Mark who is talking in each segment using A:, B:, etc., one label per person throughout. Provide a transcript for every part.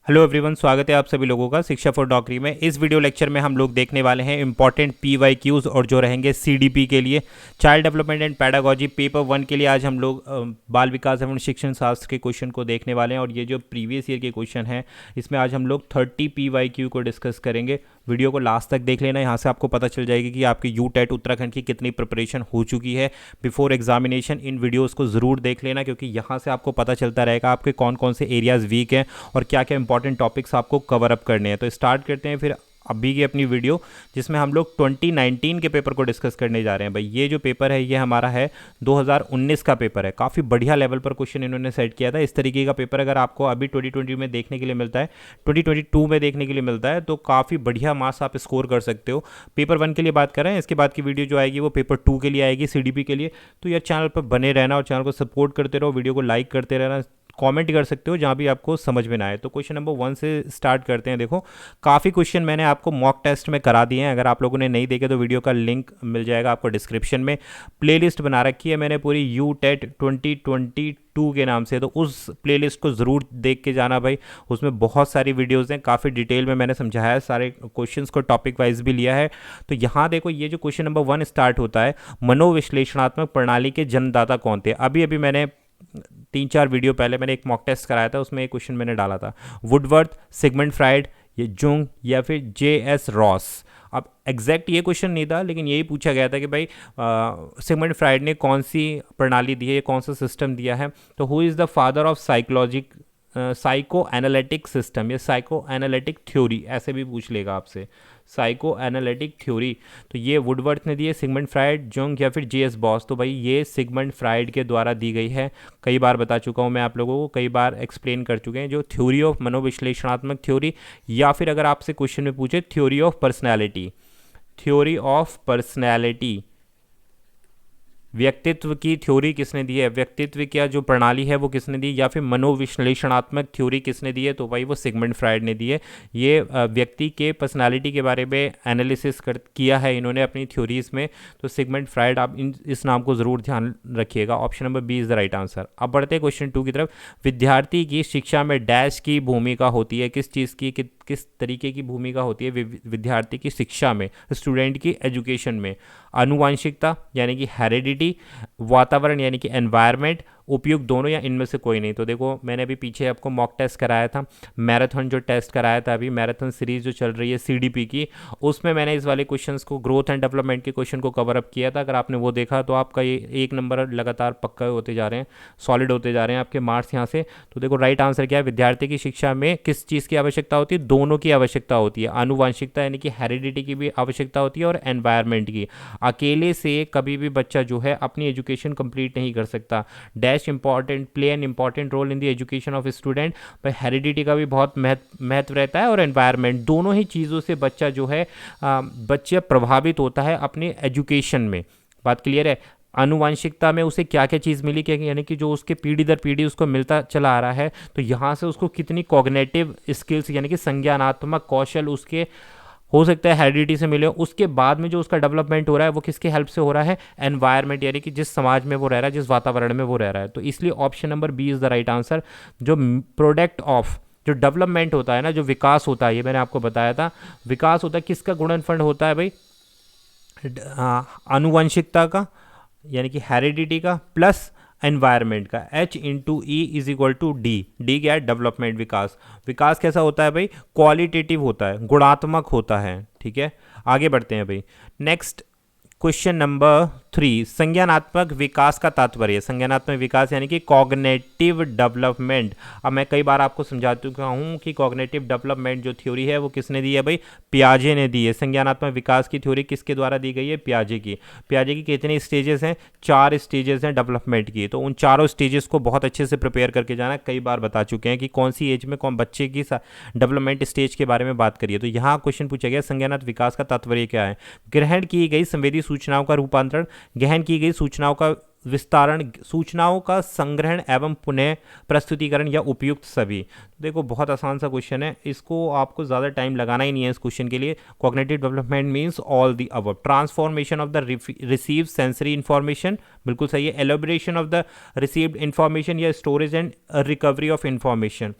A: Hello everyone, स्वागत है आप सभी लोगों का शिक्षा फॉर नौकरी में। इस वीडियो लेक्चर में हम लोग देखने वाले हैं इंपॉर्टेंट पीवाईक्यूज और जो रहेंगे सीडीपी के लिए, child development and pedagogy paper 1 के लिए। आज हम लोग बाल विकास एवं शिक्षण शास्त्र के क्वेश्चन को देखने वाले हैं और ये जो प्रीवियस ईयर के क्वेश्चन हैं इसमें आज हम लोग 30 पीवाईक्यू को डिस्कस करेंगे। वीडियो को लास्ट तक देख लेना, यहाँ से आपको पता चल जाएगी कि आपकी यूटेट उत्तराखंड की कितनी प्रिपरेशन हो चुकी है बिफोर एग्जामिनेशन। इन वीडियोस को ज़रूर देख लेना क्योंकि यहाँ से आपको पता चलता रहेगा आपके कौन कौन से एरियाज़ वीक हैं और क्या क्या इंपॉर्टेंट टॉपिक्स आपको कवर अप करने हैं। तो स्टार्ट करते हैं फिर अभी की अपनी वीडियो, जिसमें हम लोग 2019 के पेपर को डिस्कस करने जा रहे हैं। भाई ये जो पेपर है ये हमारा है 2019 का पेपर है। काफ़ी बढ़िया लेवल पर क्वेश्चन इन्होंने सेट किया था। इस तरीके का पेपर अगर आपको अभी 2020 में देखने के लिए मिलता है, 2022 में देखने के लिए मिलता है, तो काफ़ी बढ़िया मार्क्स आप स्कोर कर सकते हो। पेपर 1 के लिए बात कर रहे हैं, इसके बाद की वीडियो जो आएगी वो पेपर 2 के लिए आएगी, सीडीपी के लिए। तो यार चैनल पर बने रहना और चैनल को सपोर्ट करते रहो, वीडियो को लाइक करते रहना, कमेंट कर सकते हो जहाँ भी आपको समझ में ना आए। तो क्वेश्चन नंबर 1 से स्टार्ट करते हैं। देखो, काफ़ी क्वेश्चन मैंने आपको मॉक टेस्ट में करा दिए हैं। अगर आप लोगों ने नहीं देखे तो वीडियो का लिंक मिल जाएगा आपको डिस्क्रिप्शन में। प्लेलिस्ट बना रखी है मैंने पूरी यूटेट 2022 के नाम से, तो उस प्लेलिस्ट को ज़रूर देख के जाना भाई। उसमें बहुत सारी वीडियोज़ हैं, काफ़ी डिटेल में मैंने समझाया है, सारे क्वेश्चंस को टॉपिक वाइज भी लिया है। तो यहाँ देखो, ये जो क्वेश्चन नंबर 1 स्टार्ट होता है, मनोविश्लेषणात्मक प्रणाली के जन्मदाता कौन थे। अभी अभी मैंने 3-4 वीडियो पहले मैंने एक मॉक टेस्ट कराया था, उसमें एक क्वेश्चन मैंने डाला था, वुडवर्थ, सिगमंड फ्राइड, ये जुंग या फिर जे.एस. रॉस। अब एग्जैक्ट ये क्वेश्चन नहीं था, लेकिन यही पूछा गया था कि भाई सिगमंड फ्राइड ने कौन सी प्रणाली दी है, कौन सा सिस्टम दिया है। तो who is the father of psycho analytic system या साइको एनालिटिक थ्योरी, ऐसे भी पूछ लेगा आपसे, साइको एनालिटिक थ्योरी। तो ये वुडवर्थ ने दी है, सिगमंड फ्राइड, जुंग या फिर जे.एस. बॉस। तो भाई ये सिगमंड फ्राइड के द्वारा दी गई है। कई बार बता चुका हूँ मैं आप लोगों को, कई बार एक्सप्लेन कर चुके हैं। जो थ्योरी ऑफ मनोविश्लेषणात्मक थ्योरी, या फिर अगर आपसे क्वेश्चन में पूछे theory of personality, theory of personality, व्यक्तित्व की थ्योरी किसने दी है, व्यक्तित्व की जो प्रणाली है वो किसने दी, या फिर मनोविश्लेषणात्मक थ्योरी किसने दी है, तो भाई वो सिगमंड फ्राइड ने दी है। ये व्यक्ति के पर्सनालिटी के बारे में एनालिसिस किया है इन्होंने अपनी थ्योरीज में। तो सिगमंड फ्राइड, आप इस नाम को ज़रूर ध्यान रखिएगा। Option number B is the right answer. अब बढ़ते हैं क्वेश्चन 2 की तरफ। विद्यार्थी की शिक्षा में डैश की भूमिका होती है, किस चीज़ की, किस तरीके की भूमिका होती है विद्यार्थी की शिक्षा में, स्टूडेंट की एजुकेशन में। आनुवांशिकता यानी कि हेरिडिटी, वातावरण यानी कि एनवायरनमेंट, उपयुक्त दोनों या इनमें से कोई नहीं। तो देखो, मैंने अभी पीछे आपको मॉक टेस्ट कराया था, मैराथन जो टेस्ट कराया था, अभी मैराथन सीरीज जो चल रही है सीडीपी की, उसमें मैंने इस वाले क्वेश्चंस को, ग्रोथ एंड डेवलपमेंट के क्वेश्चन को कवर अप किया था। अगर आपने वो देखा तो आपका ये 1 नंबर लगातार पक्का होते जा रहे हैं, सॉलिड होते जा रहे हैं आपके मार्क्स यहाँ से। तो देखो, राइट आंसर क्या है, विद्यार्थी की शिक्षा में किस चीज़ की आवश्यकता होती है, दोनों की आवश्यकता होती है। आनुवांशिकता यानी कि हेरिडिटी की भी आवश्यकता होती है और एनवायरनमेंट की। अकेले से कभी भी बच्चा जो है अपनी एजुकेशन कंप्लीट नहीं कर सकता। Dash important, play an important role in the education of student. पर हेरिडिटी का भी बहुत महत्व रहता है और एनवायरनमेंट, दोनों ही चीज़ों से बच्चा जो है बच्चा प्रभावित होता है अपने एजुकेशन में। बात क्लियर है। आनुवांशिकता में उसे क्या क्या चीज़ मिली, क्या यानी कि जो उसके पीढ़ी दर पीढ़ी उसको मिलता चला आ रहा है, तो यहाँ से उसको कितनी कॉग्निटिव स्किल्स यानी कि संज्ञानात्मक कौशल उसके हो सकता है हेरिडिटी से मिले। उसके बाद में जो उसका डेवलपमेंट हो रहा है वो किसके हेल्प से हो रहा है, एनवायरनमेंट यानी कि जिस समाज में वो रह रहा है, जिस वातावरण में वो रह रहा है। तो इसलिए option number B is the right answer. जो प्रोडक्ट ऑफ जो डेवलपमेंट होता है ना, जो विकास होता है, ये मैंने आपको बताया था, विकास होता है किसका, गुणनफल होता है भाई आनुवंशिकता का यानी कि हेरिडिटी का प्लस एनवायरनमेंट का। H/E=D। डी क्या है, डेवलपमेंट, विकास। विकास कैसा होता है भाई, क्वालिटेटिव होता है, गुणात्मक होता है। ठीक है, आगे बढ़ते हैं भाई। नेक्स्ट क्वेश्चन नंबर 3, संज्ञानात्मक विकास का तात्पर्य। संज्ञानात्मक विकास यानी कि कॉग्निटिव डेवलपमेंट। अब मैं कई बार आपको समझा चुका हूँ कि कॉग्निटिव डेवलपमेंट जो थ्योरी है वो किसने दी है भाई, पियाजे ने दी है। संज्ञानात्मक विकास की थ्योरी किसके द्वारा दी गई है, पियाजे की। पियाजे की कितने स्टेजेस हैं, 4 स्टेजेस हैं डेवलपमेंट की। तो उन चारों स्टेजेस को बहुत अच्छे से प्रिपेयर करके जाना। कई बार बता चुके हैं कि कौन सी एज में कौन बच्चे की डेवलपमेंट स्टेज के बारे में बात करिए। तो यहाँ क्वेश्चन पूछा गया, संज्ञानात्मक विकास का तात्पर्य क्या है, ग्रहण की गई संवेदी सूचनाओं का रूपांतरण, गहन की गई सूचनाओं का विस्तारण, सूचनाओं का संग्रहण एवं पुनः प्रस्तुतिकरण या उपयुक्त सभी। देखो, बहुत आसान सा क्वेश्चन है, इसको आपको ज़्यादा टाइम लगाना ही नहीं है इस क्वेश्चन के लिए। Cognitive development means all the above. Transformation of the received sensory information, बिल्कुल सही है। Elaboration of the received information या storage and recovery of information.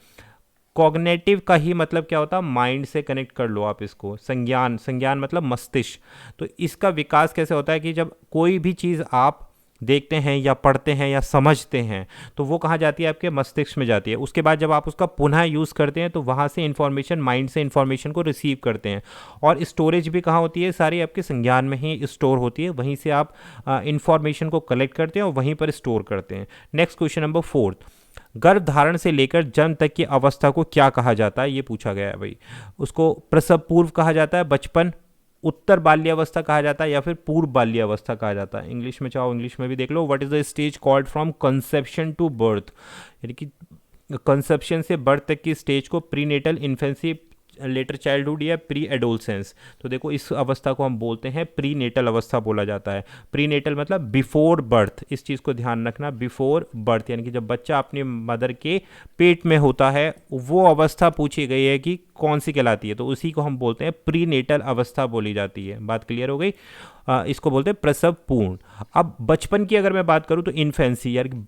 A: Cognitive का ही मतलब क्या होता है, माइंड से कनेक्ट कर लो आप इसको। संज्ञान, संज्ञान मतलब मस्तिष्क। तो इसका विकास कैसे होता है कि जब कोई भी चीज़ आप देखते हैं या पढ़ते हैं या समझते हैं तो वो कहाँ जाती है, आपके मस्तिष्क में जाती है। उसके बाद जब आप उसका पुनः यूज़ करते हैं तो वहाँ से इन्फॉर्मेशन, माइंड से इन्फॉर्मेशन को रिसीव करते हैं। और स्टोरेज भी कहाँ होती है, सारी आपके संज्ञान में ही स्टोर होती है। वहीं से आप इन्फॉर्मेशन को कलेक्ट करते हैं और वहीं पर स्टोर करते हैं। नेक्स्ट क्वेश्चन नंबर 4, गर्भधारण से लेकर जन्म तक की अवस्था को क्या कहा जाता है, ये पूछा गया है भाई। उसको प्रसव पूर्व कहा जाता है, बचपन, उत्तर बाल्यावस्था कहा जाता है, या फिर पूर्व बाल्यावस्था कहा जाता है। इंग्लिश में चाहो इंग्लिश में भी देख लो। What is the stage called from conception to birth, यानी कि कंसेप्शन से बर्थ तक की स्टेज को प्रीनेटल इन्फेंसी, लेटर चाइल्डहुड या प्री एडोलसेंस। तो देखो इस अवस्था को हम बोलते हैं प्री नेटल अवस्था बोला जाता है। प्री नेटल मतलब बिफोर बर्थ, इस चीज़ को ध्यान रखना, बिफोर बर्थ यानी कि जब बच्चा अपनी मदर के पेट में होता है, वो अवस्था पूछी गई है कि कौन सी कहलाती है, तो उसी को हम बोलते हैं प्री नेटल अवस्था बोली जाती है। बात क्लियर हो गई। इसको बोलते हैं प्रसव पूर्ण। अब बचपन की अगर मैं बात करूँ तो इन्फेंसी, यानी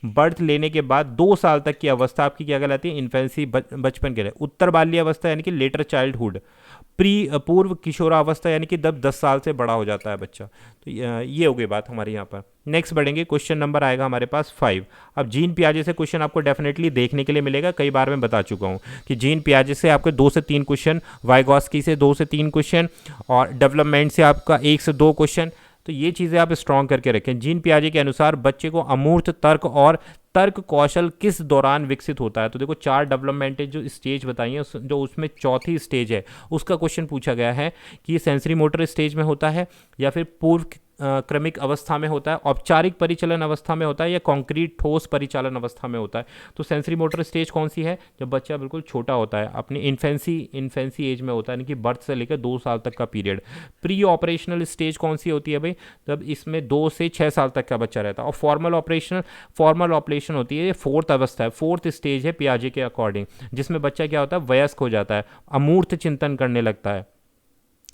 A: बर्थ लेने के बाद 2 साल तक की अवस्था आपकी क्या कहलाती है, इन्फेंसी, बचपन के लिए। उत्तर बाल्य अवस्था यानी कि लेटर चाइल्डहुड। पूर्व किशोरावस्था यानी कि जब 10 साल से बड़ा हो जाता है बच्चा। तो ये हो गई बात हमारे यहाँ पर। नेक्स्ट बढ़ेंगे, क्वेश्चन नंबर आएगा हमारे पास 5। अब जीन पियाजे से क्वेश्चन आपको डेफिनेटली देखने के लिए मिलेगा, कई बार मैं बता चुका हूँ कि जीन पियाजे से आपके 2 से 3 क्वेश्चन, वाइगॉस्की से 2 से 3 क्वेश्चन, और डेवलपमेंट से आपका 1 से 2 क्वेश्चन। तो ये चीज़ें आप स्ट्रॉन्ग करके रखें। जीन पियाजे के अनुसार बच्चे को अमूर्त तर्क और तर्क कौशल किस दौरान विकसित होता है। तो देखो 4 डेवलपमेंटल जो स्टेज बताई है, जो उसमें चौथी स्टेज है उसका क्वेश्चन पूछा गया है कि ये सेंसरी मोटर स्टेज में होता है, या फिर पूर्व क्रमिक अवस्था में होता है, औपचारिक परिचालन अवस्था में होता है, या कॉन्क्रीट ठोस परिचालन अवस्था में होता है। तो सेंसरी मोटर स्टेज कौन सी है, जब बच्चा बिल्कुल छोटा होता है, अपनी इन्फेंसी एज में होता है, यानी कि बर्थ से लेकर 2 साल तक का पीरियड। प्री ऑपरेशनल स्टेज कौन सी होती है भाई, जब इसमें 2 से 6 साल तक का बच्चा रहता है। और फॉर्मल ऑपरेशन होती है, ये 4th अवस्था है, 4th स्टेज है पियाजे के अकॉर्डिंग, जिसमें बच्चा क्या होता है, वयस्क हो जाता है, अमूर्त चिंतन करने लगता है।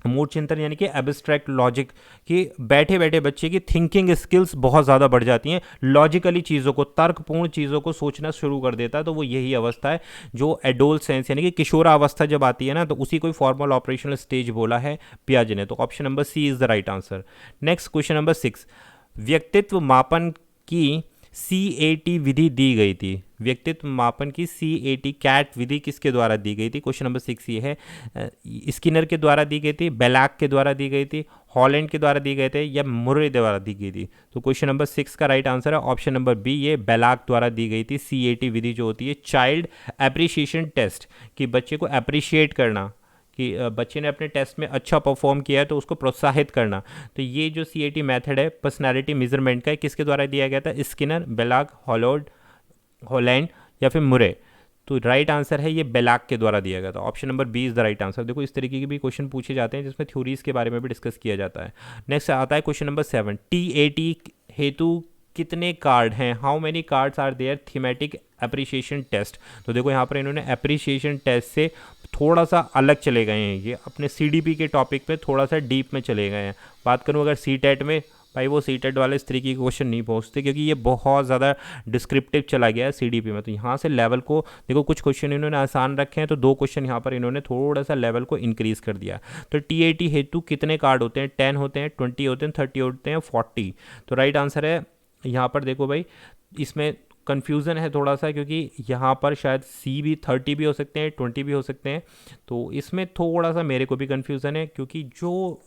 A: मूड चिंतन यानी कि एब्स्ट्रैक्ट लॉजिक, कि बैठे बैठे बच्चे की थिंकिंग स्किल्स बहुत ज़्यादा बढ़ जाती हैं, लॉजिकली चीज़ों को, तर्कपूर्ण चीज़ों को सोचना शुरू कर देता है। तो वो यही अवस्था है जो एडोलसेंस यानी कि किशोरावस्था जब आती है ना, तो उसी को फॉर्मल ऑपरेशनल स्टेज बोला है पियाजे ने। तो option number C is the right answer. Next question number 6, व्यक्तित्व मापन की CAT विधि दी गई थी। व्यक्तित्व मापन की CAT कैट विधि किसके द्वारा दी गई थी। क्वेश्चन नंबर 6 ये है, स्किनर के द्वारा दी गई थी, बेलाक के द्वारा दी गई थी, हॉलैंड के द्वारा दी गए थे, या मुर्रे द्वारा दी गई थी। तो क्वेश्चन नंबर 6 का राइट आंसर है ऑप्शन नंबर बी, ये बेलाक द्वारा दी गई थी। CAT विधि जो होती है चाइल्ड एप्रिसिएशन टेस्ट, कि बच्चे को अप्रिशिएट करना, कि बच्चे ने अपने टेस्ट में अच्छा परफॉर्म किया है तो उसको प्रोत्साहित करना। तो ये जो CAT मेथड है पर्सनालिटी मेजरमेंट का है, किसके द्वारा दिया गया था, स्किनर, बेलाक, हॉलैंड या फिर मुरे। तो राइट आंसर है ये बेलाक के द्वारा दिया गया था। Option number B is the right answer. देखो इस तरीके के भी क्वेश्चन पूछे जाते हैं जिसमें थ्योरीज के बारे में भी डिस्कस किया जाता है। नेक्स्ट आता है क्वेश्चन नंबर 7, TAT हेतु कितने कार्ड हैं, how many cards are there thematic appreciation test. तो देखो यहाँ पर इन्होंने अप्रिसिएशन टेस्ट से थोड़ा सा अलग चले गए हैं, ये अपने CDP के टॉपिक पे थोड़ा सा डीप में चले गए हैं। बात करूँ अगर CTET में, भाई वो CTET वाले इस तरीके के क्वेश्चन नहीं पहुँचते, क्योंकि ये बहुत ज़्यादा डिस्क्रिप्टिव चला गया है CDP में। तो यहाँ से लेवल को देखो, कुछ क्वेश्चन इन्होंने आसान रखे हैं, तो 2 क्वेश्चन यहाँ पर इन्होंने थोड़ा सा लेवल को इंक्रीज़ कर दिया। तो TAT हेतु कितने कार्ड होते हैं, 10 होते हैं, 20 होते हैं, 30 होते हैं, 40। तो राइट आंसर है यहाँ पर देखो भाई, इसमें कन्फ्यूज़न है थोड़ा सा, क्योंकि यहाँ पर शायद C भी 30 भी हो सकते हैं, 20 भी हो सकते हैं। तो इसमें थोड़ा सा मेरे को भी कन्फ्यूज़न है, क्योंकि जो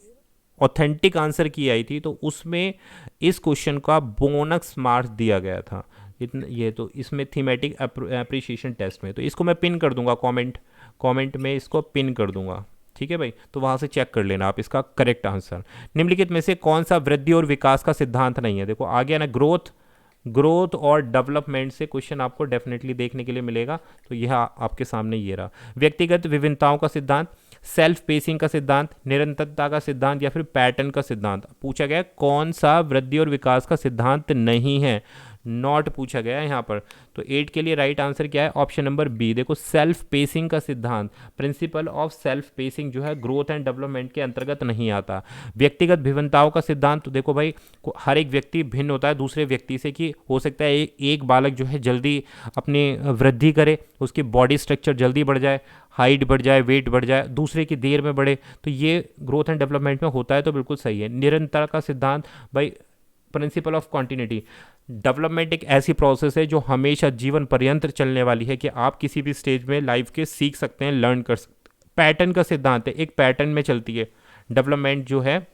A: ऑथेंटिक आंसर की आई थी तो उसमें इस क्वेश्चन का बोनस मार्क्स दिया गया था इतना, ये तो इसमें थीमेटिक अप्रिसिएशन टेस्ट में। तो इसको मैं पिन कर दूंगा, कमेंट में इसको पिन कर दूंगा, ठीक है भाई। तो वहाँ से चेक कर लेना आप इसका करेक्ट आंसर। निम्नलिखित में से कौन सा वृद्धि और विकास का सिद्धांत नहीं है। देखो आ गया ना, ग्रोथ और डेवलपमेंट से क्वेश्चन आपको डेफिनेटली देखने के लिए मिलेगा। तो यह आपके सामने ये रहा। व्यक्तिगत विभिन्नताओं का सिद्धांत, सेल्फ पेसिंग का सिद्धांत, निरंतरता का सिद्धांत, या फिर पैटर्न का सिद्धांत। पूछा गया कौन सा वृद्धि और विकास का सिद्धांत नहीं है। नॉट पूछा गया है यहाँ पर। तो 8 के लिए राइट आंसर क्या है, ऑप्शन नंबर बी। देखो सेल्फ पेसिंग का सिद्धांत, प्रिंसिपल ऑफ सेल्फ पेसिंग जो है ग्रोथ एंड डेवलपमेंट के अंतर्गत नहीं आता। व्यक्तिगत भिन्नताओं का सिद्धांत, तो देखो भाई हर एक व्यक्ति भिन्न होता है दूसरे व्यक्ति से, कि हो सकता है एक बालक जो है जल्दी अपनी वृद्धि करे, उसकी बॉडी स्ट्रक्चर जल्दी बढ़ जाए, हाइट बढ़ जाए, वेट बढ़ जाए, दूसरे की देर में बढ़े, तो ये ग्रोथ एंड डेवलपमेंट में होता है, तो बिल्कुल सही है। निरंतर का सिद्धांत भाई, प्रिंसिपल ऑफ कॉन्टिन्यूटी, डेवलपमेंट एक ऐसी प्रोसेस है जो हमेशा जीवन पर्यंत चलने वाली है, कि आप किसी भी स्टेज में लाइफ के सीख सकते हैं, लर्न कर सकते। पैटर्न का सिद्धांत है, एक पैटर्न में चलती है डेवलपमेंट जो है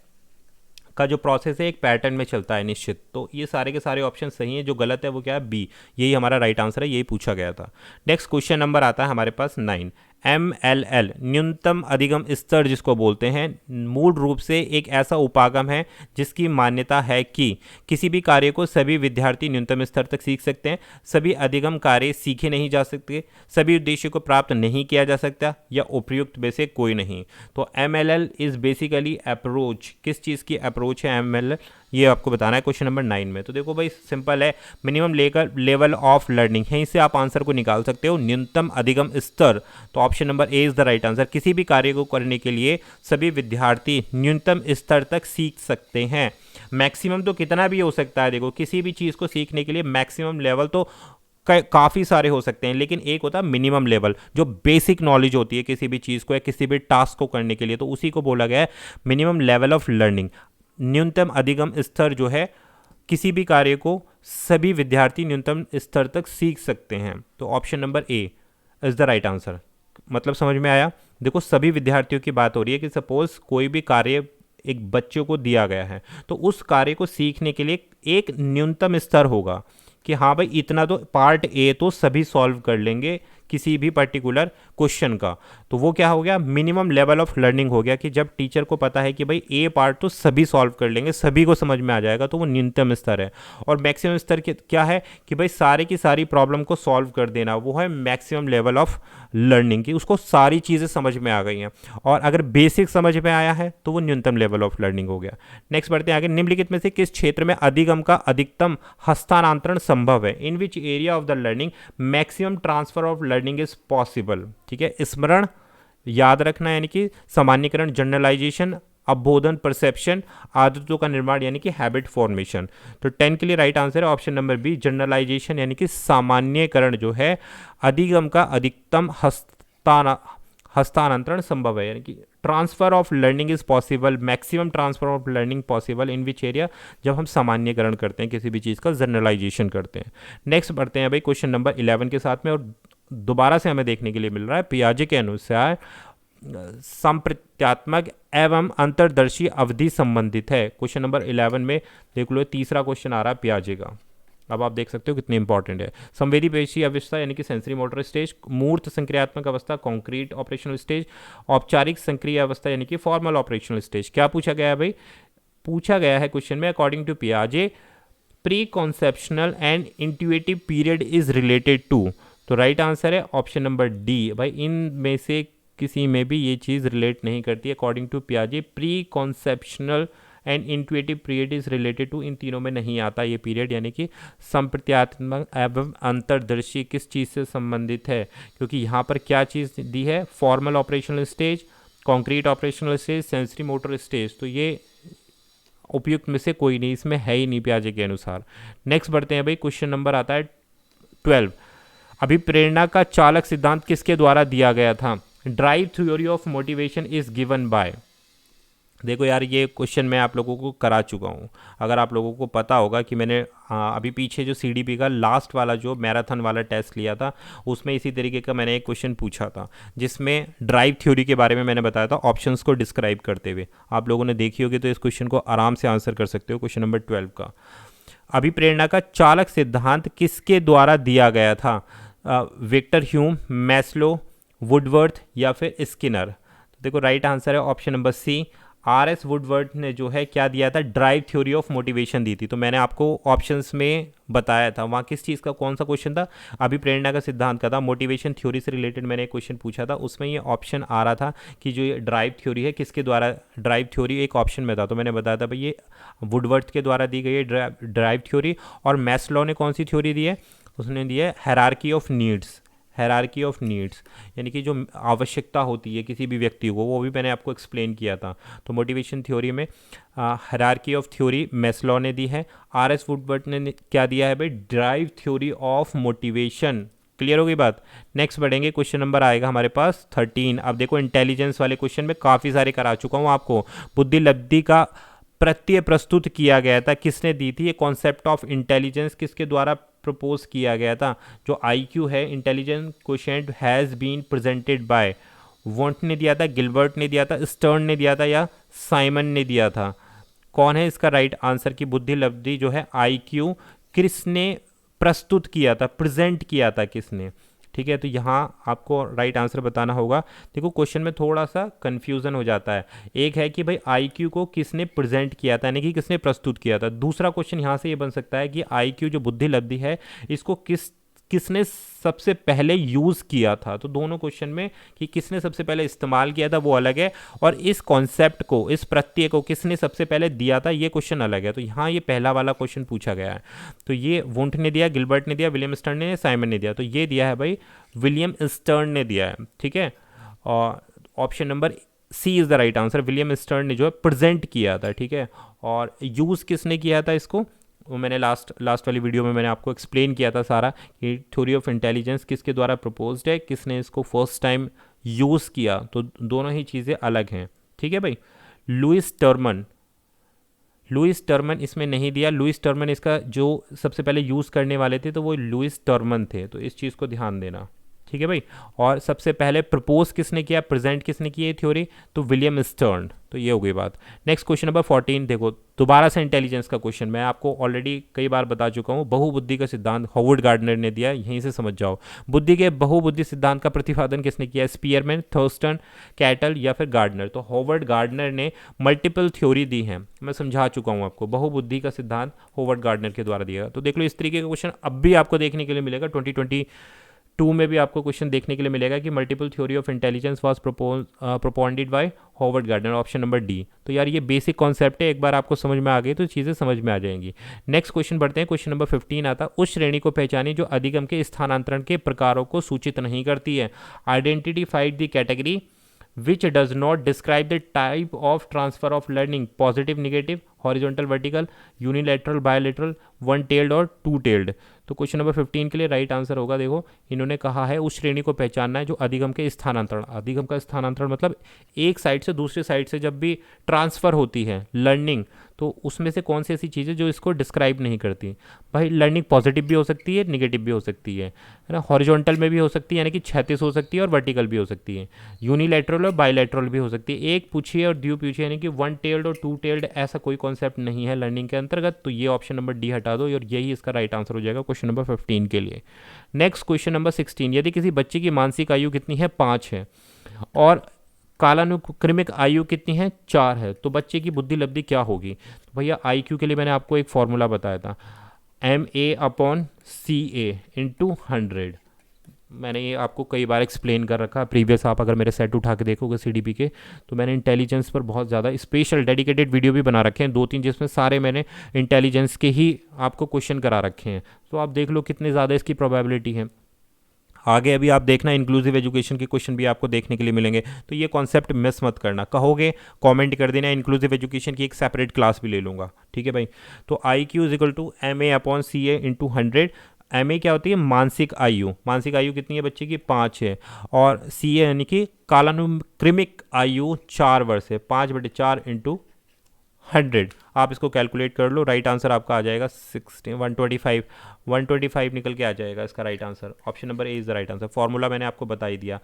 A: का जो प्रोसेस है, एक पैटर्न में चलता है निश्चित। तो ये सारे के सारे ऑप्शन सही हैं, जो गलत है वो क्या है, बी, यही हमारा राइट आंसर है, यही पूछा गया था। नेक्स्ट क्वेश्चन नंबर आता है हमारे पास 9। MLL न्यूनतम अधिगम स्तर जिसको बोलते हैं, मूल रूप से एक ऐसा उपागम है जिसकी मान्यता है कि किसी भी कार्य को सभी विद्यार्थी न्यूनतम स्तर तक सीख सकते हैं, सभी अधिगम कार्य सीखे नहीं जा सकते, सभी उद्देश्य को प्राप्त नहीं किया जा सकता, या उपयुक्त में से कोई नहीं। तो MLL इज बेसिकली अप्रोच, किस चीज़ की अप्रोच है MLL, ये आपको बताना है क्वेश्चन नंबर 9 में। तो देखो भाई सिंपल है, मिनिमम लेवल ऑफ लर्निंग, यहीं से आप आंसर को निकाल सकते हो, न्यूनतम अधिगम स्तर। तो option number A is the right answer. किसी भी कार्य को करने के लिए सभी विद्यार्थी न्यूनतम स्तर तक सीख सकते हैं। मैक्सिमम तो कितना भी हो सकता है, देखो किसी भी चीज़ को सीखने के लिए मैक्सिमम लेवल तो काफ़ी सारे हो सकते हैं, लेकिन एक होता है मिनिमम लेवल, जो बेसिक नॉलेज होती है किसी भी चीज़ को या किसी भी टास्क को करने के लिए, तो उसी को बोला गया है मिनिमम लेवल ऑफ लर्निंग। न्यूनतम अधिगम स्तर जो है, किसी भी कार्य को सभी विद्यार्थी न्यूनतम स्तर तक सीख सकते हैं। तो option number A is the right answer. मतलब समझ में आया। देखो सभी विद्यार्थियों की बात हो रही है कि सपोज कोई भी कार्य एक बच्चों को दिया गया है, तो उस कार्य को सीखने के लिए एक न्यूनतम स्तर होगा कि हाँ भाई इतना तो पार्ट ए तो सभी सॉल्व कर लेंगे किसी भी पर्टिकुलर क्वेश्चन का। तो वो क्या हो गया, मिनिमम लेवल ऑफ लर्निंग हो गया, कि जब टीचर को पता है कि भाई ए पार्ट तो सभी सॉल्व कर लेंगे, सभी को समझ में आ जाएगा, तो वो न्यूनतम स्तर है। और मैक्सिमम स्तर क्या है कि भाई सारे की सारी प्रॉब्लम को सॉल्व कर देना, वो है मैक्सिमम लेवल ऑफ लर्निंग, की उसको सारी चीज़ें समझ में आ गई हैं। और अगर बेसिक समझ में आया है तो वो न्यूनतम लेवल ऑफ लर्निंग हो गया। नेक्स्ट बढ़ते हैं आगे। निम्नलिखित में से किस क्षेत्र में अधिगम का अधिकतम हस्तांतरण संभव है, in which area of the learning maximum transfer of learning is possible. ठीक है, स्मरण, याद रखना यानी कि सामान्यकरण, जनरलाइजेशन, अवबोधन, परसेप्शन, आदतों का निर्माण यानी कि हैबिट फॉर्मेशन। तो 10 के लिए राइट आंसर है ऑप्शन नंबर बी, जनरलाइजेशन यानी कि सामान्यकरण जो है, अधिगम का अधिकतम हस्तांतरण संभव है, यानी कि transfer of learning is possible, maximum transfer of learning possible in which area, जब हम सामान्यकरण करते हैं किसी भी चीज़ का, जनरलाइजेशन करते हैं। नेक्स्ट बढ़ते हैं भाई क्वेश्चन नंबर 11 के साथ में, और दोबारा से हमें देखने के लिए मिल रहा है पियाजे के अनुसार संप्रत्यात्मक एवं अंतर्दर्शी अवधि संबंधित है। क्वेश्चन नंबर 11 में देख लो, तीसरा क्वेश्चन आ रहा है पियाजे का। अब आप देख सकते हो कितनी इंपॉर्टेंट है। संवेदी पेशी अवस्था यानी कि सेंसरी मोटर स्टेज, मूर्त संक्रियात्मक अवस्था कॉन्क्रीट ऑपरेशनल स्टेज, औपचारिक संक्रिय अवस्था यानी कि फॉर्मल ऑपरेशनल स्टेज। क्या पूछा गया है भाई, पूछा गया है क्वेश्चन में, अकॉर्डिंग टू पियाजे pre conceptual and intuitive period is related to. तो राइट आंसर है ऑप्शन नंबर डी। भाई इनमें से किसी में भी ये चीज़ रिलेट नहीं करती है। अकॉर्डिंग टू पियाजे pre conceptual and intuitive period is related to, इन तीनों में नहीं आता ये पीरियड, यानी कि संप्रत्यात्मक एवं अंतर्दर्शी किस चीज़ से संबंधित है, क्योंकि यहाँ पर क्या चीज़ दी है, formal operational stage, concrete operational stage, sensory motor stage. तो ये उपयुक्त में से कोई नहीं, इसमें है ही नहीं पियाजे के अनुसार। नेक्स्ट बढ़ते हैं भाई, क्वेश्चन नंबर आता है 12। अभिप्रेरणा का चालक सिद्धांत किसके द्वारा दिया गया था, drive theory of motivation is given by. देखो यार ये क्वेश्चन मैं आप लोगों को करा चुका हूँ। अगर आप लोगों को पता होगा कि मैंने अभी पीछे जो CDP का लास्ट वाला जो मैराथन वाला टेस्ट लिया था, उसमें इसी तरीके का मैंने एक क्वेश्चन पूछा था, जिसमें ड्राइव थ्योरी के बारे में मैंने बताया था ऑप्शंस को डिस्क्राइब करते हुए। आप लोगों ने देखी होगी तो इस क्वेश्चन को आराम से आंसर कर सकते हो। क्वेश्चन नंबर 12 का, अभिप्रेरणा का चालक सिद्धांत किसके द्वारा दिया गया था, विक्टर ह्यूम, मैस्लो, वुडवर्थ या फिर स्किनर। तो देखो राइट आंसर है option number C, R S. Woodworth ने जो है क्या दिया था, ड्राइव थ्योरी ऑफ मोटिवेशन दी थी। तो मैंने आपको ऑप्शंस में बताया था वहाँ किस चीज़ का कौन सा क्वेश्चन था, अभिप्रेरणा का सिद्धांत का था, मोटिवेशन थ्योरी से रिलेटेड मैंने एक क्वेश्चन पूछा था, उसमें ये ऑप्शन आ रहा था कि जो ये ड्राइव थ्योरी है किसके द्वारा, ड्राइव थ्योरी एक ऑप्शन में था, तो मैंने बताया था भाई ये वुडवर्थ के द्वारा दी गई है ड्राइव थ्योरी। और मैस्लो ने कौन सी थ्योरी दी है, उसने दी है hierarchy of needs, hierarchy of needs, यानी कि जो आवश्यकता होती है किसी भी व्यक्ति को, वो भी मैंने आपको एक्सप्लेन किया था। तो मोटिवेशन थ्योरी में हायरार्की ऑफ थ्योरी मैस्लो ने दी है। आर.एस. वुडवर्थ ने क्या दिया है भाई, drive theory of motivation. Clear हो गई बात। नेक्स्ट बढ़ेंगे, क्वेश्चन नंबर आएगा हमारे पास 13। अब देखो इंटेलिजेंस वाले क्वेश्चन में काफ़ी सारे करा चुका हूँ आपको। बुद्धि लब्धि का प्रत्यय प्रस्तुत किया गया था, किसने दी थी ये कॉन्सेप्ट ऑफ इंटेलिजेंस, किसके द्वारा प्रपोज किया गया था। जो IQ है, intelligence quotient has been presented by, Wundt ने दिया था, गिलबर्ट ने दिया था, स्टर्न ने दिया था, या साइमन ने दिया था। कौन है इसका राइट आंसर की बुद्धि लब्धि जो है IQ किसने प्रस्तुत किया था, प्रेजेंट किया था किसने। ठीक है, तो यहाँ आपको राइट आंसर बताना होगा। देखो क्वेश्चन में थोड़ा सा कन्फ्यूज़न हो जाता है। एक है कि भाई IQ को किसने प्रेजेंट किया था, यानी कि किसने प्रस्तुत किया था। दूसरा क्वेश्चन यहाँ से ये बन सकता है कि IQ जो बुद्धि लब्धि है इसको किसने सबसे पहले यूज़ किया था। तो दोनों क्वेश्चन में कि किसने सबसे पहले इस्तेमाल किया था वो अलग है, और इस कॉन्सेप्ट को, इस प्रत्यय को किसने सबसे पहले दिया था ये क्वेश्चन अलग है। तो यहाँ ये पहला वाला क्वेश्चन पूछा गया है। तो ये वुंट ने दिया, गिलबर्ट ने दिया, विलियम स्टर्न ने, साइमन ने दिया। तो ये दिया है भाई विलियम स्टर्न ने दिया है। ठीक है, और option number C is the right answer. William Stern ने जो है प्रेजेंट किया था। ठीक है, और यूज़ किसने किया था इसको, वो मैंने लास्ट वाली वीडियो में मैंने आपको एक्सप्लेन किया था सारा कि थ्योरी ऑफ इंटेलिजेंस किसके द्वारा प्रपोज्ड है, किसने इसको फर्स्ट टाइम यूज़ किया। तो दोनों ही चीज़ें अलग हैं। ठीक है भाई। लुइस टर्मन इसमें नहीं दिया। लुइस टर्मन इसका जो सबसे पहले यूज़ करने वाले थे तो वो लुइस टर्मन थे, तो इस चीज़ को ध्यान देना। ठीक है भाई। और सबसे पहले प्रपोज किसने किया, प्रेजेंट किसने की ये थ्योरी, तो विलियम स्टर्न। तो ये हो गई बात। नेक्स्ट क्वेश्चन नंबर 14 देखो, दोबारा से इंटेलिजेंस का क्वेश्चन। मैं आपको ऑलरेडी कई बार बता चुका हूँ, बहुबुद्धि का सिद्धांत हॉवर्ड गार्डनर ने दिया, यहीं से समझ जाओ। बुद्धि के बहुबुद्धि सिद्धांत का प्रतिपादन किसने किया, स्पीयरमैन, थर्स्टन, कैटल या फिर गार्डनर। तो हॉवर्ड गार्डनर ने मल्टीपल थ्योरी दी है, मैं समझा चुका हूँ आपको। बहुबुद्धि का सिद्धांत हॉवर्ड गार्डनर के द्वारा दिया। तो देख लो इस तरीके का क्वेश्चन अब भी आपको देखने के लिए मिलेगा 2022 में भी आपको क्वेश्चन देखने के लिए मिलेगा कि multiple theory of intelligence was proponed by Howard Gardner, option number D. तो यार ये बेसिक कॉन्सेप्ट है, एक बार आपको समझ में आ गई तो चीज़ें समझ में आ जाएंगी। नेक्स्ट क्वेश्चन बढ़ते हैं, क्वेश्चन नंबर 15 आता, उस श्रेणी को पहचानिए जो अधिगम के स्थानांतरण के प्रकारों को सूचित नहीं करती है। Identified the category which does not describe the type of transfer of learning, positive, negative, horizontal, vertical, unilateral, bilateral, one tailed और two tailed। तो क्वेश्चन नंबर 15 के लिए राइट आंसर होगा, देखो इन्होंने कहा है उस श्रेणी को पहचानना है जो अधिगम के स्थानांतरण, अधिगम का स्थानांतरण मतलब एक साइड से दूसरे साइड से जब भी ट्रांसफ़र होती है लर्निंग, तो उसमें से कौन सी ऐसी चीज़ें जो इसको डिस्क्राइब नहीं करती। भाई लर्निंग पॉजिटिव भी हो सकती है, निगेटिव भी हो सकती है ना, हॉरिजॉन्टल में भी हो सकती है यानी कि क्षैतिज हो सकती है, और वर्टिकल भी हो सकती है, यूनिलैटरल और बायलैटरल भी हो सकती है। एक पूछिए और द्वि पूछिए, यानी कि वन टेल्ड और टू टेल्ड ऐसा कोई कॉन्सेप्ट नहीं है लर्निंग के अंतर्गत। तो ये ऑप्शन नंबर डी हटा दो और यही इसका राइट आंसर हो जाएगा क्वेश्चन नंबर 15 के लिए। नेक्स्ट क्वेश्चन नंबर 16, यदि किसी बच्चे की मानसिक आयु कितनी है, 5 है, और कालानुक्रमिक आयु कितनी है, 4 है, तो बच्चे की बुद्धि लब्धि क्या होगी। तो भैया IQ के लिए मैंने आपको एक फॉर्मूला बताया था, MA/CA × 100। मैंने ये आपको कई बार एक्सप्लेन कर रखा प्रीवियस, आप अगर मेरे सेट उठा के देखोगे CDP के, तो मैंने इंटेलिजेंस पर बहुत ज़्यादा स्पेशल डेडिकेटेड वीडियो भी बना रखे हैं 2-3, जिसमें सारे मैंने इंटेलिजेंस के ही आपको क्वेश्चन करा रखे हैं। तो आप देख लो कितने ज़्यादा इसकी प्रोबेबिलिटी है। आगे अभी आप देखना इंक्लूसिव एजुकेशन के क्वेश्चन भी आपको देखने के लिए मिलेंगे, तो ये कॉन्सेप्ट मिस मत करना। कहोगे कमेंट कर देना, इंक्लूसिव एजुकेशन की एक सेपरेट क्लास भी ले लूँगा। ठीक है भाई। तो IQ = MA/CA × 100। MA क्या होती है, मानसिक आयु। मानसिक आयु कितनी है बच्चे की, 5 है, और CA यानी कि कालानुक्रमिक आयु 4 वर्ष है, 5/4 × 100। आप इसको कैलकुलेट कर लो, राइट आंसर आपका आ जाएगा 125 निकल के आ जाएगा इसका right answer. Option number A is the right answer. Formula मैंने आपको बता ही दिया।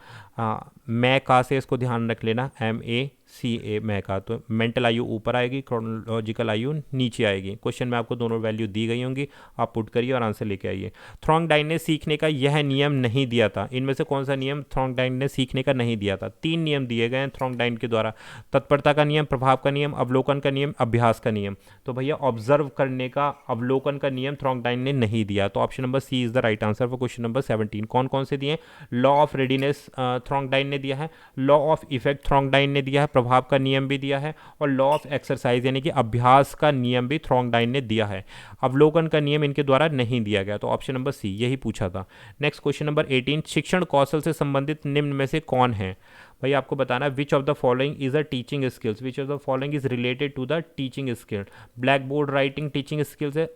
A: मैं का से इसको ध्यान रख लेना, MACA मैं का, तो मेंटल आयु ऊपर आएगी, क्रोनोलॉजिकल आयु नीचे आएगी। क्वेश्चन में आपको दोनों वैल्यू दी गई होंगी, आप पुट करिए और आंसर लेके आइए। थ्रोंगडाइन ने सीखने का यह नियम नहीं दिया था। इनमें से कौन सा नियम थ्रोंगडाइन ने सीखने का नहीं दिया था? 3 नियम दिए गए हैं थ्रोंगडाइन के द्वारा, तत्परता का नियम, प्रभाव का नियम, अवलोकन का नियम, अभ्यास का नियम। तो भैया ऑब्जर्व करने का, अवलोकन का नियम थ्रोंगडाइन ने नहीं दिया, तो option number C is the right answer for question number 17। कौन कौन से दिए? लॉ ऑफ रेडीनेस थ्रोंगडाइन ने दिया है, लॉ ऑफ इफेक्ट थ्रोंगडाइन ने दिया है, प्रभाव का नियम भी दिया है, और लॉ ऑफ एक्सरसाइज यानी कि अभ्यास का नियम भी थ्रोंगडाइन ने दिया है। अवलोकन का नियम इनके द्वारा नहीं दिया गया, तो ऑप्शन नंबर सी यही पूछा था। नेक्स्ट क्वेश्चन नंबर 18, शिक्षण कौशल से संबंधित निम्न में से कौन है? भाई आपको बताना है which of the following is a teaching skills, which of the following is related to the teaching skill. Black board writing teaching skills है,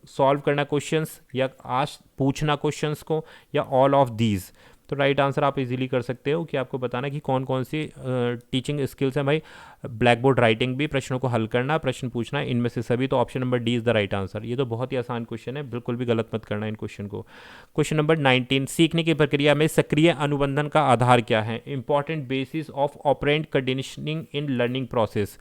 A: सॉल्व करना क्वेश्चंस या आज पूछना क्वेश्चंस को, या ऑल ऑफ दीज। तो राइट आंसर आप easily कर सकते हो कि आपको बताना कि कौन कौन सी टीचिंग स्किल्स हैं। भाई ब्लैक बोर्ड राइटिंग भी, प्रश्नों को हल करना, प्रश्न पूछना, इनमें से सभी, तो option number D is the right answer. ये तो बहुत ही आसान क्वेश्चन है, बिल्कुल भी गलत मत करना इन क्वेश्चन को। क्वेश्चन नंबर 19, सीखने की प्रक्रिया में सक्रिय अनुबंधन का आधार क्या है? Important basis of operant conditioning in learning process.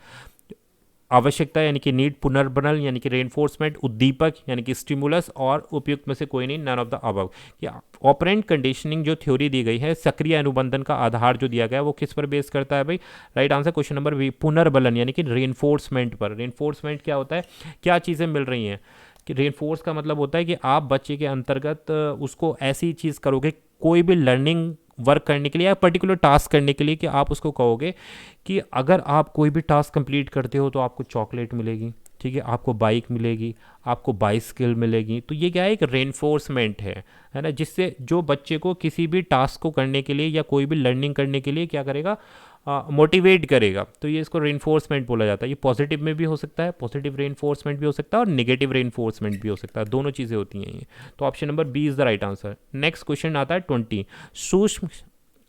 A: आवश्यकता यानी कि नीड, पुनर्बनल यानी कि रेनफोर्समेंट, उद्दीपक यानी कि स्टिमुलस, और उपयुक्त में से कोई नहीं, नन ऑफ द अबव। कि ऑपरेंट कंडीशनिंग जो थ्योरी दी गई है, सक्रिय अनुबंधन का आधार जो दिया गया है वो किस पर बेस करता है? भाई right answer question number B, पुनर्बलन यानी कि रेनफोर्समेंट पर। रेनफोर्समेंट क्या होता है? क्या चीज़ें मिल रही हैं? कि रेनफोर्स का मतलब होता है कि आप बच्चे के अंतर्गत उसको ऐसी चीज़ करोगे, कोई भी लर्निंग वर्क करने के लिए या पर्टिकुलर टास्क करने के लिए, कि आप उसको कहोगे कि अगर आप कोई भी टास्क कंप्लीट करते हो तो आपको चॉकलेट मिलेगी, ठीक है, आपको बाइक मिलेगी, आपको बाइसिकल मिलेगी। तो ये क्या है? एक रेनफोर्समेंट है ना, जिससे जो बच्चे को किसी भी टास्क को करने के लिए या कोई भी लर्निंग करने के लिए क्या करेगा? मोटिवेट करेगा। तो ये इसको रेनफोर्समेंट बोला जाता है। ये पॉजिटिव में भी हो सकता है, पॉजिटिव रेनफोर्समेंट भी हो सकता है, और नेगेटिव रेनफोर्समेंट भी हो सकता है, दोनों चीज़ें होती हैं ये। तो option number B is the right answer. Next question आता है 20, सूक्ष्म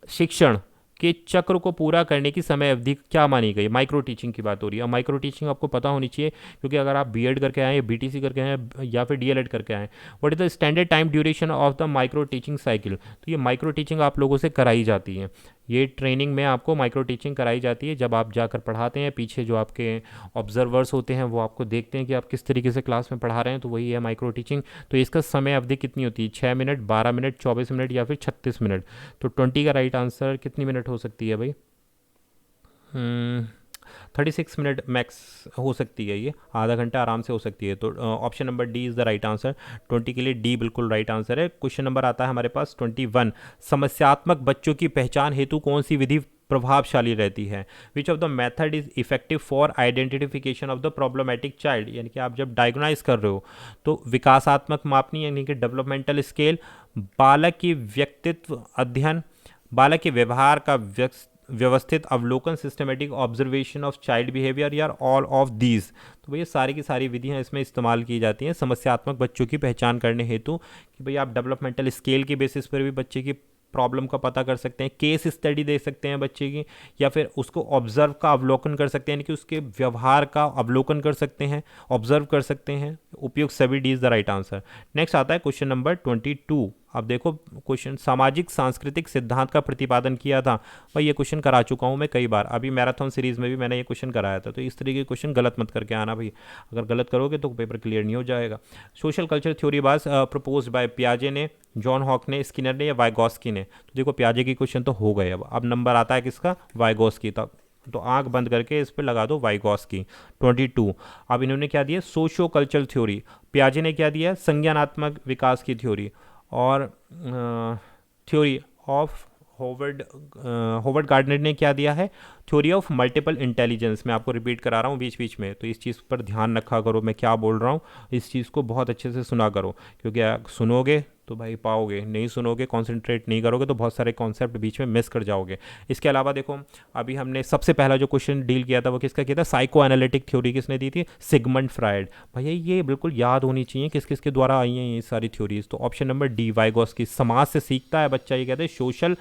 A: शिक्षण के चक्र को पूरा करने की समय अवधि क्या मानी गई? माइक्रो टीचिंग की बात हो रही है। और माइक्रो टीचिंग आपको पता होनी चाहिए, क्योंकि अगर आप बीएड करके आए, बीटीसी करके आए, या फिर डीएलएड करके आए, what is the standard time duration of the micro teaching cycle. तो ये माइक्रो टीचिंग आप लोगों से कराई जाती है, ये ट्रेनिंग में आपको माइक्रो टीचिंग कराई जाती है। जब आप जाकर पढ़ाते हैं, पीछे जो आपके ऑब्जर्वर्स होते हैं वो आपको देखते हैं कि आप किस तरीके से क्लास में पढ़ा रहे हैं, तो वही है माइक्रो टीचिंग। तो इसका समय अवधि कितनी होती है? 6 मिनट, 12 मिनट, 24 मिनट, या फिर 36 मिनट। तो 20 का राइट आंसर कितनी मिनट हो सकती है भाई? 36 मिनट मैक्स हो सकती है, ये आधा घंटा आराम से हो सकती है। तो option number D is the right answer. 20 के लिए डी बिल्कुल राइट आंसर है। क्वेश्चन नंबर आता है हमारे पास 21, समस्यात्मक बच्चों की पहचान हेतु कौन सी विधि प्रभावशाली रहती है? Which of the method is effective for identification of the problematic child. यानी कि आप जब डायग्नोनाइज कर रहे हो तो विकासात्मक मापनी यानी कि डेवलपमेंटल स्केल, बालक की व्यक्तित्व अध्ययन, बालक के व्यवहार का व्यवस्थित अवलोकन, systematic observation of child behaviour, या ऑल ऑफ दीज। तो भैया सारी की सारी विधियां इसमें इस्तेमाल की जाती हैं समस्यात्मक बच्चों की पहचान करने हेतु। कि भैया आप डेवलपमेंटल स्केल के बेसिस पर भी बच्चे की प्रॉब्लम का पता कर सकते हैं, केस स्टडी दे सकते हैं बच्चे की, या फिर उसको ऑब्जर्व का अवलोकन कर सकते हैं, यानी कि उसके व्यवहार का अवलोकन कर सकते हैं, ऑब्जर्व कर सकते हैं। उपयुक्त सभी D is the right answer. Next आता है क्वेश्चन नंबर 22। अब देखो क्वेश्चन, सामाजिक सांस्कृतिक सिद्धांत का प्रतिपादन किया था। भाई ये क्वेश्चन करा चुका हूँ मैं कई बार, अभी मैराथन सीरीज में भी मैंने ये क्वेश्चन कराया था। तो इस तरीके के क्वेश्चन गलत मत करके आना भाई, अगर गलत करोगे तो पेपर क्लियर नहीं हो जाएगा। Social culture theory was propose by पियाजे ने, जॉन हॉक ने, स्किनर ने, या वाइगॉस्की ने। तो देखो पियाजे की क्वेश्चन तो हो गए। अब नंबर आता है किसका? वाइगॉस्की। तो आंख बंद करके इस पर लगा दो वाइगॉस्की। 22। अब इन्होंने क्या दिया? Socio cultural theory. पियाजे ने क्या दिया? संज्ञानात्मक विकास की थ्योरी। और थ्योरी ऑफ होवर्ड गार्डनर ने क्या दिया है? Theory of multiple intelligence. मैं आपको रिपीट करा रहा हूँ बीच बीच में, तो इस चीज़ पर ध्यान रखा करो, मैं क्या बोल रहा हूँ इस चीज़ को बहुत अच्छे से सुना करो, क्योंकि सुनोगे तो भाई पाओगे, नहीं सुनोगे, कॉन्सेंट्रेट नहीं करोगे तो बहुत सारे कॉन्सेप्ट बीच में मिस कर जाओगे। इसके अलावा देखो, अभी हमने सबसे पहला जो क्वेश्चन डील किया था वो किसका किया था, साइको एनालिटिक थ्योरी किसने दी थी, सिगमंड फ्रायड। भैया ये बिल्कुल याद होनी चाहिए किस किस के द्वारा आई हैं ये सारी थ्योरीज। तो ऑप्शन नंबर डी, वाइगोस्की। समाज से सीखता है बच्चा, ये कहते हैं सोशल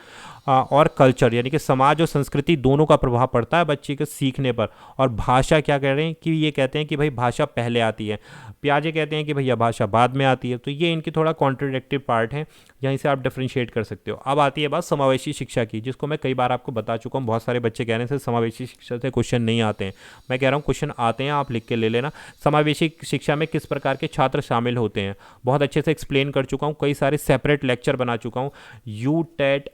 A: और कल्चर, यानी कि समाज और संस्कृति दोनों का प्रभाव पड़ता है बच्चे के सीखने पर। और भाषा क्या कह रहे हैं कि ये कहते हैं कि भाई भाषा पहले आती है, पियाजे कहते हैं कि भैया भाषा बाद में आती है। तो ये इनकी थोड़ा कॉन्ट्रोडिक्टिव पार्ट है, यहीं से आप डिफ्रेंशिएट कर सकते हो। अब आती है बात समावेशी शिक्षा की, जिसको मैं कई बार आपको बता चुका हूँ। बहुत सारे बच्चे कह रहे हैं समावेशी शिक्षा से क्वेश्चन नहीं आते हैं। मैं कह रहा हूँ क्वेश्चन आते हैं, आप लिख के ले लेना। समावेशी शिक्षा में किस प्रकार के छात्र शामिल होते हैं, बहुत अच्छे से एक्सप्लेन कर चुका हूँ, कई सारे सेपरेट लेक्चर बना चुका हूँ। यूटेट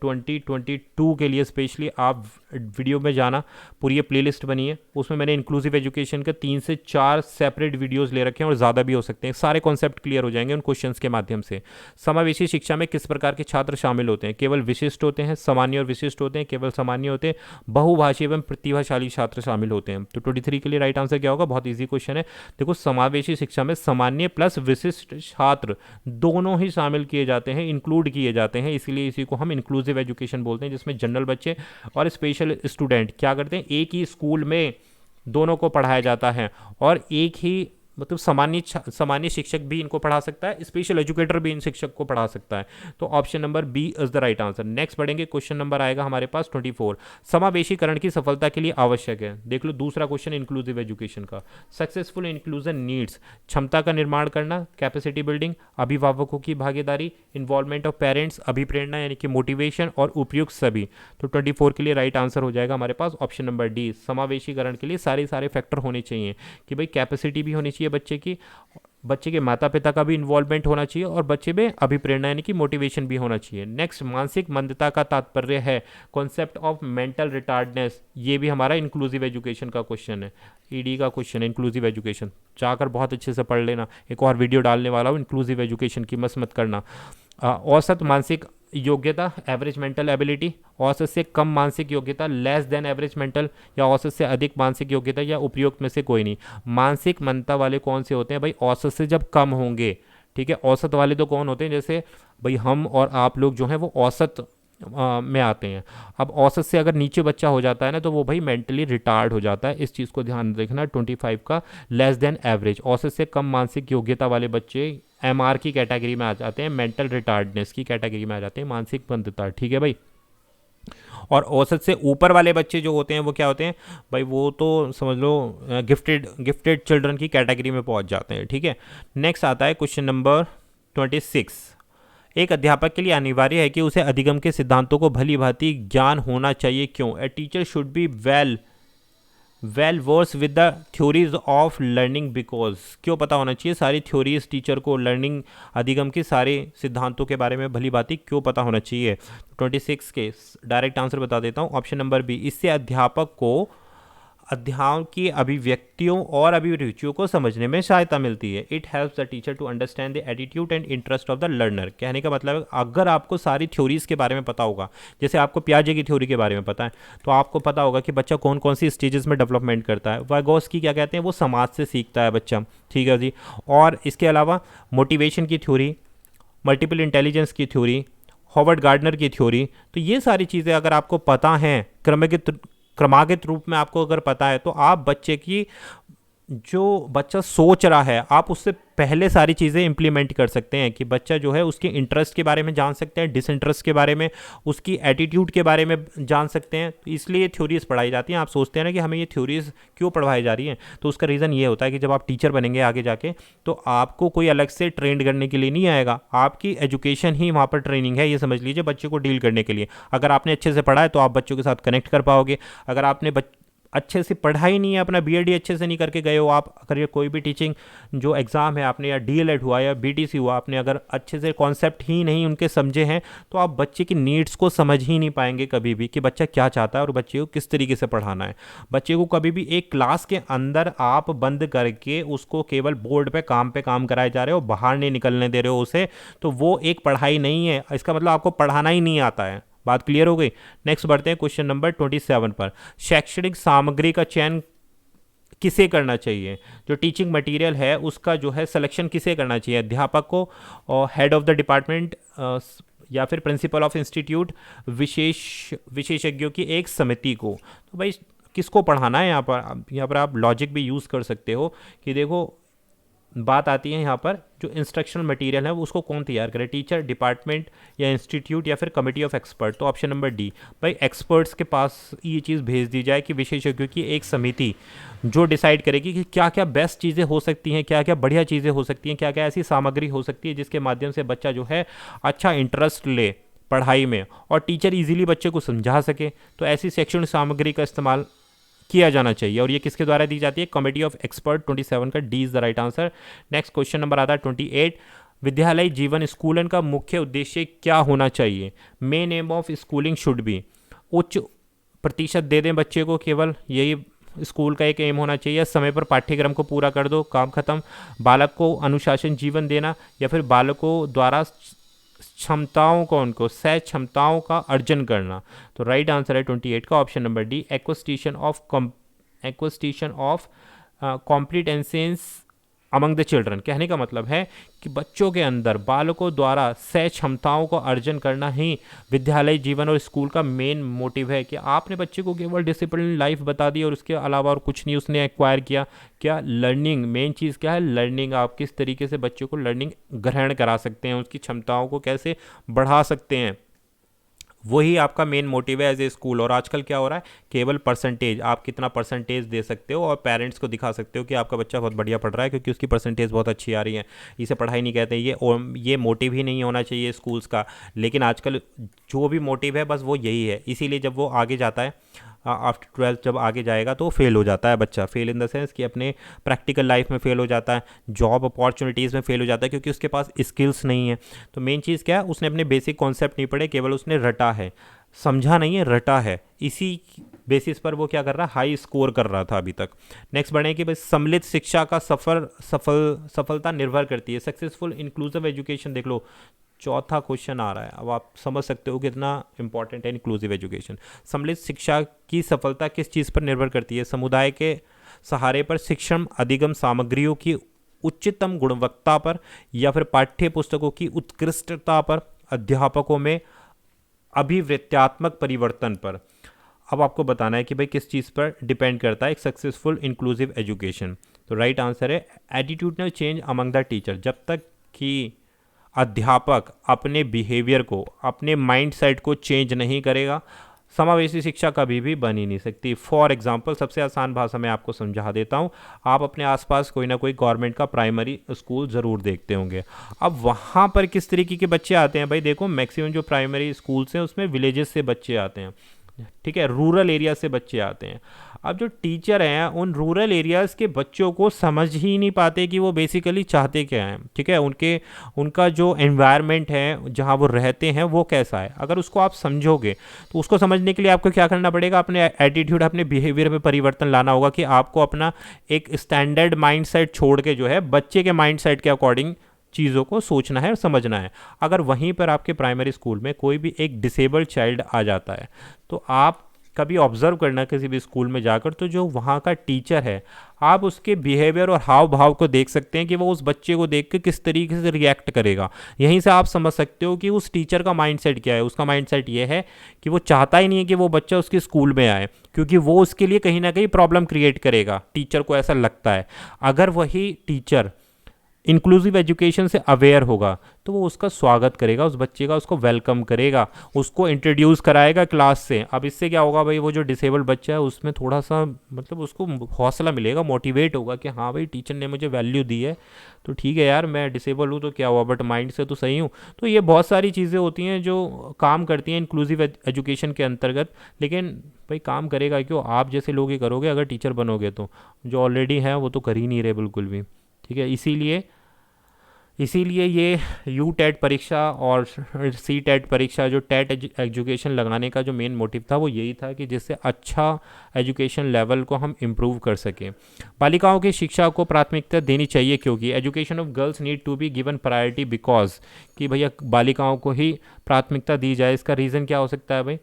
A: 2022 के लिए स्पेशली आप वीडियो में जाना, पूरी ये प्लेलिस्ट बनी है, उसमें मैंने इंक्लूसिव एजुकेशन के 3 से 4 सेपरेट वीडियोस ले रखे हैं, और ज़्यादा भी हो सकते हैं। सारे कॉन्सेप्ट क्लियर हो जाएंगे उन क्वेश्चंस के माध्यम से। समावेशी शिक्षा में किस प्रकार के छात्र शामिल होते हैं, केवल विशिष्ट होते हैं, सामान्य और विशिष्ट होते हैं, केवल सामान्य होते हैं, बहुभाषी एवं प्रतिभाशाली छात्र शामिल होते हैं। तो 23 के लिए राइट आंसर क्या होगा, बहुत ईजी क्वेश्चन है। देखो, समावेशी शिक्षा में सामान्य प्लस विशिष्ट छात्र दोनों ही शामिल किए जाते हैं, इंक्लूड किए जाते हैं, इसलिए इसी को हम इंक्लूसिव एजुकेशन बोलते हैं, जिसमें जनरल बच्चे और स्पेशल स्टूडेंट क्या करते हैं, एक ही स्कूल में दोनों को पढ़ाया जाता है, और एक ही मतलब सामान्य शिक्षक भी इनको पढ़ा सकता है, स्पेशल एजुकेटर भी इन शिक्षक को पढ़ा सकता है। तो option number B is the right answer. Next बढ़ेंगे, क्वेश्चन नंबर आएगा हमारे पास 24। समावेशीकरण की सफलता के लिए आवश्यक है, देख लो दूसरा क्वेश्चन इंक्लूसिव एजुकेशन का। सक्सेसफुल इंक्लूजन नीड्स, क्षमता का निर्माण करना, कैपेसिटी बिल्डिंग, अभिभावकों की भागीदारी, इन्वॉल्वमेंट ऑफ पेरेंट्स, अभिप्रेरणा यानी कि मोटिवेशन, और उपयुक्त सभी। तो 24 के लिए राइट आंसर हो जाएगा हमारे पास ऑप्शन नंबर डी। समावेशीकरण के लिए सारे फैक्टर होने चाहिए कि भाई कैपेसिटी भी होनी चाहिए बच्चे की, बच्चे के माता पिता का भी इन्वॉल्वमेंट होना चाहिए, और बच्चे में अभिप्रेरणा यानी कि मोटिवेशन भी होना चाहिए। नेक्स्ट, मानसिक मंदता का तात्पर्य है कॉन्सेप्ट ऑफ मेंटल रिटार्डनेस। ये भी हमारा इंक्लूसिव एजुकेशन का क्वेश्चन है, ईडी का क्वेश्चन है, इंक्लूसिव एजुकेशन। जाकर बहुत अच्छे से पढ़ लेना, एक और वीडियो डालने वाला हूँ इंक्लूसिव एजुकेशन की, मत करना। औसत मानसिक योग्यता, एवरेज मेंटल एबिलिटी, औसत से कम मानसिक योग्यता, लेस देन एवरेज मेंटल, या औसत से अधिक मानसिक योग्यता, या उपयुक्त में से कोई नहीं। मानसिक मंदता वाले कौन से होते हैं भाई, औसत से जब कम होंगे, ठीक है। औसत वाले तो कौन होते हैं, जैसे भाई हम और आप लोग जो हैं वो औसत में आते हैं। अब औसत से अगर नीचे बच्चा हो जाता है ना, तो वो भाई मेंटली रिटार्ड हो जाता है, इस चीज़ को ध्यान रखना। 25 का लेस देन एवरेज, औसत से कम मानसिक योग्यता वाले बच्चे एमआर की कैटेगरी में आ जाते हैं, मेंटल रिटार्डनेस की कैटेगरी में आ जाते हैं, मानसिक मंदता, ठीक है भाई। और औसत से ऊपर वाले बच्चे जो होते हैं वो क्या होते हैं भाई, वो तो समझ लो गिफ्टेड चिल्ड्रन की कैटेगरी में पहुंच जाते हैं, ठीक है। नेक्स्ट आता है क्वेश्चन नंबर 26। एक अध्यापक के लिए अनिवार्य है कि उसे अधिगम के सिद्धांतों को भली भांति ज्ञान होना चाहिए, क्यों। A teacher should be well versed with the theories of learning, because क्यों पता होना चाहिए सारी थ्योरीज टीचर को, लर्निंग अधिगम के सारे सिद्धांतों के बारे में भली भांति क्यों पता होना चाहिए। 26 के डायरेक्ट आंसर बता देता हूँ, ऑप्शन नंबर बी। इससे अध्यापक को अध्यापन की अभिव्यक्तियों और अभिरुचियों को समझने में सहायता मिलती है। It helps the teacher to understand the attitude and interest of the learner. कहने का मतलब है, अगर आपको सारी थ्योरीज के बारे में पता होगा, जैसे आपको पियाजे की थ्योरी के बारे में पता है, तो आपको पता होगा कि बच्चा कौन कौन सी स्टेजेस में डेवलपमेंट करता है। वाइगोस्की क्या कहते हैं, वो समाज से सीखता है बच्चा, ठीक है जी। और इसके अलावा मोटिवेशन की थ्योरी, मल्टीपल इंटेलिजेंस की थ्योरी, हॉवर्ड गार्डनर की थ्योरी, तो ये सारी चीज़ें अगर आपको पता हैं, क्रमागत रूप में आपको अगर पता है, तो आप बच्चे की जो बच्चा सोच रहा है, आप उससे पहले सारी चीज़ें इंप्लीमेंट कर सकते हैं कि बच्चा जो है उसके इंटरेस्ट के बारे में जान सकते हैं, डिसइंटरेस्ट के बारे में, उसकी एटीट्यूड के बारे में जान सकते हैं। तो इसलिए थ्योरीज पढ़ाई जाती हैं। आप सोचते हैं ना कि हमें ये थ्योरीज क्यों पढ़ाई जा रही हैं, तो उसका रीज़न ये होता है कि जब आप टीचर बनेंगे आगे जाके, तो आपको कोई अलग से ट्रेंड करने के लिए नहीं आएगा, आपकी एजुकेशन ही वहाँ पर ट्रेनिंग है, ये समझ लीजिए, बच्चे को डील करने के लिए। अगर आपने अच्छे से पढ़ा है तो आप बच्चों के साथ कनेक्ट कर पाओगे। अगर आपने अच्छे से पढ़ा ही नहीं है, अपना बीएड अच्छे से नहीं करके गए हो आप, अगर ये कोई भी टीचिंग जो एग्ज़ाम है आपने, या डीएलएड हुआ या बीटीसी हुआ, आपने अगर अच्छे से कॉन्सेप्ट ही नहीं उनके समझे हैं, तो आप बच्चे की नीड्स को समझ ही नहीं पाएंगे कभी भी, कि बच्चा क्या चाहता है और बच्चे को किस तरीके से पढ़ाना है। बच्चे को कभी भी एक क्लास के अंदर आप बंद करके उसको केवल बोर्ड पे काम कराए जा रहे हो, बाहर नहीं निकलने दे रहे हो उसे, तो वो एक पढ़ाई नहीं है। इसका मतलब आपको पढ़ाना ही नहीं आता है। बात क्लियर हो गई। नेक्स्ट बढ़ते हैं क्वेश्चन नंबर 27 पर। शैक्षणिक सामग्री का चयन किसे करना चाहिए, जो टीचिंग मटेरियल है उसका जो है सिलेक्शन किसे करना चाहिए, अध्यापक को और हेड ऑफ द डिपार्टमेंट या फिर प्रिंसिपल ऑफ इंस्टीट्यूट, विशेषज्ञों की एक समिति को। तो भाई किसको पढ़ाना है यहाँ पर आप लॉजिक भी यूज़ कर सकते हो कि देखो बात आती है यहाँ पर जो इंस्ट्रक्शनल मटेरियल है वो उसको कौन तैयार करे, टीचर, डिपार्टमेंट या इंस्टीट्यूट या फिर कमेटी ऑफ एक्सपर्ट। तो ऑप्शन नंबर डी, भाई एक्सपर्ट्स के पास ये चीज़ भेज दी जाए कि विशेषज्ञों की एक समिति जो डिसाइड करेगी कि क्या क्या बेस्ट चीज़ें हो सकती हैं, क्या क्या बढ़िया चीज़ें हो सकती हैं, क्या क्या ऐसी सामग्री हो सकती है जिसके माध्यम से बच्चा जो है अच्छा इंटरेस्ट ले पढ़ाई में और टीचर इजीली बच्चे को समझा सके। तो ऐसी शैक्षणिक सामग्री का इस्तेमाल किया जाना चाहिए और ये किसके द्वारा दी जाती है, कमेटी ऑफ एक्सपर्ट। 27 का D is the right answer. Next question number आता है 28, विद्यालय जीवन स्कूलन का मुख्य उद्देश्य क्या होना चाहिए। Main M of schooling should be, उच्च प्रतिशत दे दें बच्चे को, केवल यही स्कूल का एक एम होना चाहिए। समय पर पाठ्यक्रम को पूरा कर दो, काम खत्म। बालक को अनुशासन जीवन देना या फिर बालकों द्वारा क्षमताओं को, उनको सह क्षमताओं का अर्जन करना। तो राइट आंसर है 28 का option number D, acquisition of competences among the children. कहने का मतलब है कि बच्चों के अंदर बालकों द्वारा सह क्षमताओं को अर्जन करना ही विद्यालय जीवन और स्कूल का मेन मोटिव है। कि आपने बच्चे को केवल डिसिप्लिन लाइफ बता दी और उसके अलावा और कुछ नहीं उसने एक्वायर किया। क्या लर्निंग, मेन चीज़ क्या है, लर्निंग। आप किस तरीके से बच्चे को लर्निंग ग्रहण करा सकते हैं, उसकी क्षमताओं को कैसे बढ़ा सकते हैं, वही आपका मेन मोटिव है एज ए स्कूल। और आजकल क्या हो रहा है, केवल परसेंटेज, आप कितना परसेंटेज दे सकते हो और पेरेंट्स को दिखा सकते हो कि आपका बच्चा बहुत बढ़िया पढ़ रहा है क्योंकि उसकी परसेंटेज बहुत अच्छी आ रही है। इसे पढ़ाई नहीं कहते, ये मोटिव ही नहीं होना चाहिए स्कूल्स का। लेकिन आजकल जो भी मोटिव है बस वो यही है। इसीलिए जब वो आगे जाता है आफ्टर 12th जब आगे जाएगा तो फेल हो जाता है बच्चा। फेल इन द सेंस कि अपने प्रैक्टिकल लाइफ में फेल हो जाता है, जॉब अपॉर्चुनिटीज़ में फेल हो जाता है क्योंकि उसके पास स्किल्स नहीं है। तो मेन चीज़ क्या है, उसने अपने बेसिक कॉन्सेप्ट नहीं पढ़े, केवल उसने रटा है, समझा नहीं है, रटा है। इसी बेसिस पर वो क्या कर रहा है, हाई स्कोर कर रहा था अभी तक। नेक्स्ट बढ़े कि भाई सम्मिलित शिक्षा का सफलता निर्भर करती है। सक्सेसफुल इंक्लूसिव एजुकेशन देख लो, चौथा क्वेश्चन आ रहा है। अब आप समझ सकते हो कितना इंपॉर्टेंट है इंक्लूसिव एजुकेशन। सम्मिलित शिक्षा की सफलता किस चीज़ पर निर्भर करती है, समुदाय के सहारे पर, शिक्षण अधिगम सामग्रियों की उच्चतम गुणवत्ता पर, या फिर पाठ्य पुस्तकों की उत्कृष्टता पर, अध्यापकों में अभिवृत्त्यात्मक परिवर्तन पर। अब आपको बताना है कि भाई किस चीज़ पर डिपेंड करता है एक सक्सेसफुल इंक्लूसिव एजुकेशन। तो राइट आंसर है attitudinal change among the teacher. जब तक कि अध्यापक अपने बिहेवियर को, अपने माइंडसेट को चेंज नहीं करेगा, समावेशी शिक्षा कभी भी बन ही नहीं सकती। फॉर एग्जांपल, सबसे आसान भाषा में आपको समझा देता हूँ। आप अपने आसपास कोई ना कोई गवर्नमेंट का प्राइमरी स्कूल ज़रूर देखते होंगे। अब वहाँ पर किस तरीके के बच्चे आते हैं, भाई देखो मैक्सिमम जो प्राइमरी स्कूल्स हैं उसमें विलेजेस से बच्चे आते हैं, ठीक है, रूरल एरिया से बच्चे आते हैं। अब जो टीचर हैं उन रूरल एरियाज़ के बच्चों को समझ ही नहीं पाते कि वो बेसिकली चाहते क्या हैं, ठीक है, उनका जो एनवायरनमेंट है जहाँ वो रहते हैं वो कैसा है। अगर उसको आप समझोगे तो उसको समझने के लिए आपको क्या करना पड़ेगा, अपने एटीट्यूड, अपने बिहेवियर में परिवर्तन लाना होगा कि आपको अपना एक स्टैंडर्ड माइंडसेट छोड़ के जो है बच्चे के माइंडसेट के अकॉर्डिंग चीज़ों को सोचना है और समझना है। अगर वहीं पर आपके प्राइमरी स्कूल में कोई भी एक डिसेबल्ड चाइल्ड आ जाता है तो आप कभी ऑब्जर्व करना किसी भी स्कूल में जाकर, तो जो वहाँ का टीचर है आप उसके बिहेवियर और हाव भाव को देख सकते हैं कि वो उस बच्चे को देख के किस तरीके से रिएक्ट करेगा। यहीं से आप समझ सकते हो कि उस टीचर का माइंडसेट क्या है। उसका माइंडसेट ये है कि वो चाहता ही नहीं है कि वो बच्चा उसके स्कूल में आए, क्योंकि वो उसके लिए कहीं ना कहीं प्रॉब्लम क्रिएट करेगा, टीचर को ऐसा लगता है। अगर वही टीचर इंक्लूसिव एजुकेशन से अवेयर होगा तो वो उसका स्वागत करेगा, उस बच्चे का, उसको वेलकम करेगा, उसको इंट्रोड्यूस कराएगा क्लास से। अब इससे क्या होगा भाई, वो जो डिसेबल्ड बच्चा है उसमें थोड़ा सा मतलब उसको हौसला मिलेगा, मोटिवेट होगा कि हाँ भाई टीचर ने मुझे वैल्यू दी है, तो ठीक है यार, मैं डिसेबल हूँ तो क्या हुआ, बट माइंड से तो सही हूँ। तो ये बहुत सारी चीज़ें होती हैं जो काम करती हैं इंक्लूसिव एजुकेशन के अंतर्गत। लेकिन भाई काम करेगा क्यों, आप जैसे लोग ही करोगे अगर टीचर बनोगे तो। जो ऑलरेडी हैं वो तो कर ही नहीं रहे बिल्कुल भी, ठीक है। इसीलिए ये यू टेट परीक्षा और सी टेट परीक्षा, जो टेट एजुकेशन लगाने का जो मेन मोटिव था वो यही था कि जिससे अच्छा एजुकेशन लेवल को हम इम्प्रूव कर सकें। बालिकाओं की शिक्षा को प्राथमिकता देनी चाहिए क्योंकि education of girls need to be given priority because, कि भैया बालिकाओं को ही प्राथमिकता दी जाए। इसका रीज़न क्या हो सकता है भाई,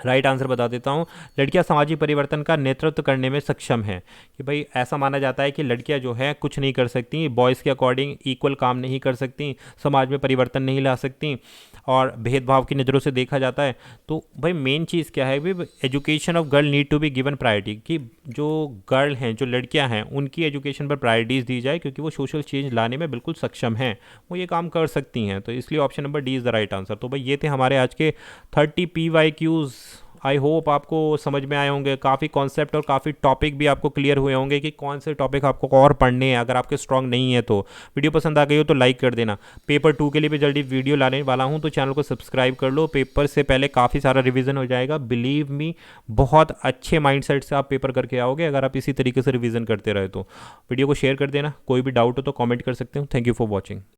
A: राइट आंसर बता देता हूँ। लड़कियां सामाजिक परिवर्तन का नेतृत्व करने में सक्षम हैं। कि भाई ऐसा माना जाता है कि लड़कियां जो है कुछ नहीं कर सकती, बॉयज़ के अकॉर्डिंग इक्वल काम नहीं कर सकती, समाज में परिवर्तन नहीं ला सकती, और भेदभाव की नज़रों से देखा जाता है। तो भाई मेन चीज़ क्या है, भाई education of girl need to be given priority, कि जो गर्ल हैं, जो लड़कियां हैं, उनकी एजुकेशन पर प्रायोरिटीज़ दी जाए, क्योंकि वो सोशल चेंज लाने में बिल्कुल सक्षम हैं, वो ये काम कर सकती हैं। तो इसलिए option number D is the right answer. तो भाई ये थे हमारे आज के 30 PYQs। आई होप आपको समझ में आए होंगे, काफ़ी कॉन्सेप्ट और काफ़ी टॉपिक भी आपको क्लियर हुए होंगे कि कौन से टॉपिक आपको और पढ़ने हैं। अगर आपके स्ट्रॉन्ग नहीं है तो वीडियो पसंद आ गई हो तो लाइक कर देना। पेपर 2 के लिए भी जल्दी वीडियो लाने वाला हूँ, तो चैनल को सब्सक्राइब कर लो। पेपर से पहले काफ़ी सारा रिवीजन हो जाएगा, बिलीव मी। बहुत अच्छे माइंडसेट से आप पेपर करके आओगे अगर आप इसी तरीके से रिवीजन करते रहे तो। वीडियो को शेयर कर देना। कोई भी डाउट हो तो कॉमेंट कर सकते हो। Thank you for watching.